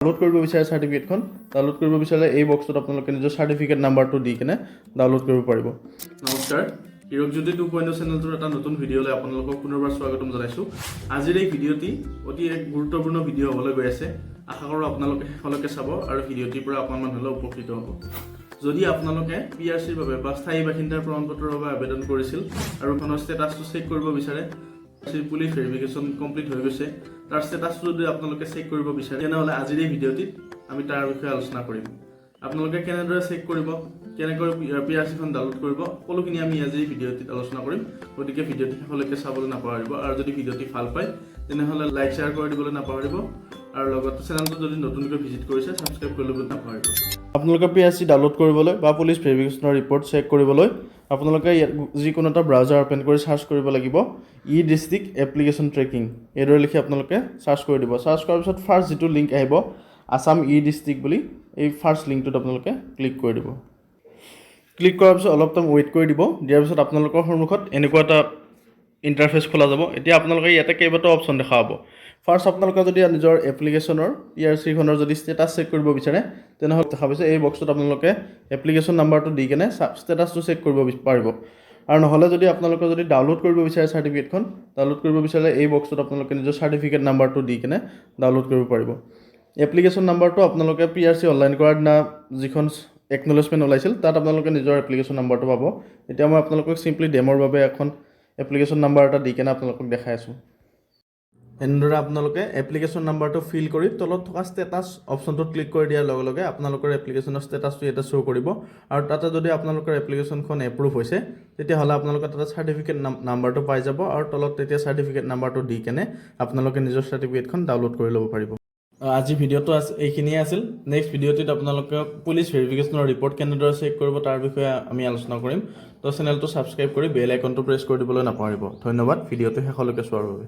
Download কৰিব বিচাৰে চাৰ্টিফিকেটখন ডাউনলোড কৰিব বিচাৰে এই বক্সত আপোনালোকে নিজৰ চাৰ্টিফিকেট নাম্বাৰটো দি কিনে ডাউনলোড কৰিব পাৰিব। নমস্কাৰ, হীৰকজ্যোতি 2.0 চেনেলটোৰ এটা নতুন ভিডিঅ'লৈ আপোনালোকক পুনৰবাৰ স্বাগতম জনাইছোঁ। আজিৰ এই ভিডিঅ'টি অতি এক গুৰুত্বপূৰ্ণ ভিডিঅ' হ'বলৈ গৈ আছে। আশা কৰোঁ আপোনালোকে শেষলৈকে চাব আৰু ভিডিঅ'টিৰ পৰা অকণমান হ'লেও উপকৃত হ'ব। যদি আপোনালোকে PRCৰ বাবে বা স্থায়ী বাসিন্দাৰ প্ৰমাণপত্ৰৰ বাবে আবেদন কৰিছিল আৰু খনৰ ষ্টেটাছটো চেক কৰিব বিচাৰে, পুলিচ ভেৰিফিকেশ্যন কমপ্লিট হৈ গৈছে, তাৰ ষ্টেটাছটো যদি আপোনালোকে চেক কৰিব বিচাৰে তেনেহ'লে আজিৰ এই ভিডিঅ'টিত আমি তাৰ বিষয়ে আলোচনা কৰিম। আপোনালোকে কেনেদৰে চেক কৰিব, কেনেকৈ PRCখন ডাউনলোড কৰিব, সকলোখিনি আমি আজিৰ ভিডিঅ'টিত আলোচনা কৰিম। গতিকে ভিডিঅ'টি শেষলৈকে চাবলৈ নাপাহৰিব আৰু যদি ভিডিঅ'টি ভাল পায় তেনেহ'লে লাইক শ্বেয়াৰ কৰি দিবলৈ নাপাহৰিব আৰু লগতে চেনেলটো যদি নতুনকৈ ভিজিট কৰিছে ছাবস্ক্ৰাইব কৰি ল'বলৈ নাপাহৰিব। আপোনালোকে PRC ডাউনলোড কৰিবলৈ বা পুলিচ ভেৰিফিকেশ্যনৰ ৰিপৰ্ট চেক কৰিবলৈ আপোনালোকে যিকোনো এটা ব্ৰাউজাৰ অ'পেন কৰি চাৰ্চ কৰিব লাগিব ই-ডিষ্ট্ৰিক্ট এপ্লিকেশ্যন ট্ৰেকিং। এইদৰে লিখি আপোনালোকে চাৰ্চ কৰি দিব। চাৰ্চ কৰাৰ পিছত ফাৰ্ষ্ট যিটো লিংক আহিব আছাম ই-ডিষ্ট্ৰিক্ট বুলি, এই ফাৰ্ষ্ট লিংকটোত আপোনালোকে ক্লিক কৰি দিব। ক্লিক কৰাৰ পিছত অলপ টাইম ৱেইট কৰি দিব। দিয়াৰ পিছত আপোনালোকৰ সন্মুখত এনেকুৱা এটা ইণ্টাৰফেচ খোলা যাব। এতিয়া আপোনালোকে ইয়াতে কেইবাটাও অপশ্যন দেখা পাব। ফাৰ্ষ্ট আপোনালোকে যদি নিজৰ এপ্লিকেশ্যনৰ PRCখনৰ যদি ষ্টেটাছ চেক কৰিব বিচাৰে তেনেহ'লে দেখা পাইছে এই বক্সটোত আপোনালোকে এপ্লিকেশ্যন নাম্বাৰটো দি কেনে ষ্টেটাছটো চেক কৰিব পাৰিব। আৰু নহ'লে যদি আপোনালোকে যদি ডাউনলোড কৰিব বিচাৰে চাৰ্টিফিকেটখন ডাউনলোড কৰিব বিচাৰে এই বক্সটোত আপোনালোকে নিজৰ চাৰ্টিফিকেট নাম্বাৰটো দি কেনে ডাউনলোড কৰিব পাৰিব। এপ্লিকেশ্যন নাম্বাৰটো আপোনালোকে PRC অনলাইন কৰাৰ দিনা যিখন একনলেজমেণ্ট ওলাইছিল তাত আপোনালোকে নিজৰ এপ্লিকেশ্যন নাম্বাৰটো পাব। এতিয়া মই আপোনালোকক চিম্পলি ডেমৰ বাবে এখন এপ্লিকেশ্যন নাম্বাৰ এটা দি কেনে আপোনালোকক দেখাই আছোঁ। এনেদৰে আপোনালোকে এপ্লিকেশ্যন নাম্বাৰটো ফিল কৰি তলত থকা ষ্টেটাছ অপশ্যনটোত ক্লিক কৰি দিয়াৰ লগে লগে আপোনালোকৰ এপ্লিকেশ্যনৰ ষ্টেটাছটো ইয়াতে শ্ব' কৰিব আৰু তাতে যদি আপোনালোকৰ এপ্লিকেশ্যনখন এপ্ৰুভ হৈছে তেতিয়াহ'লে আপোনালোকে তাতে চাৰ্টিফিকেট নাম্বাৰটো পাই যাব আৰু তলত তেতিয়া চাৰ্টিফিকেট নাম্বাৰটো দি কেনে আপোনালোকে নিজৰ চাৰ্টিফিকেটখন ডাউনলোড কৰি ল'ব পাৰিব। আজি ভিডিঅ'টো এইখিনিয়ে আছিল। নেক্সট ভিডিঅ'টিত আপোনালোকে পুলিচ ভেৰিফিকেশ্যনৰ ৰিপৰ্ট কেনেদৰে চেক কৰিব তাৰ বিষয়ে আমি আলোচনা কৰিম। তো চেনেলটো ছাবস্ক্ৰাইব কৰি বেল আইকনটো প্ৰেছ কৰি দিবলৈ নাপাহৰিব। ধন্যবাদ ভিডিঅ'টো শেষলৈকে চোৱাৰ বাবে।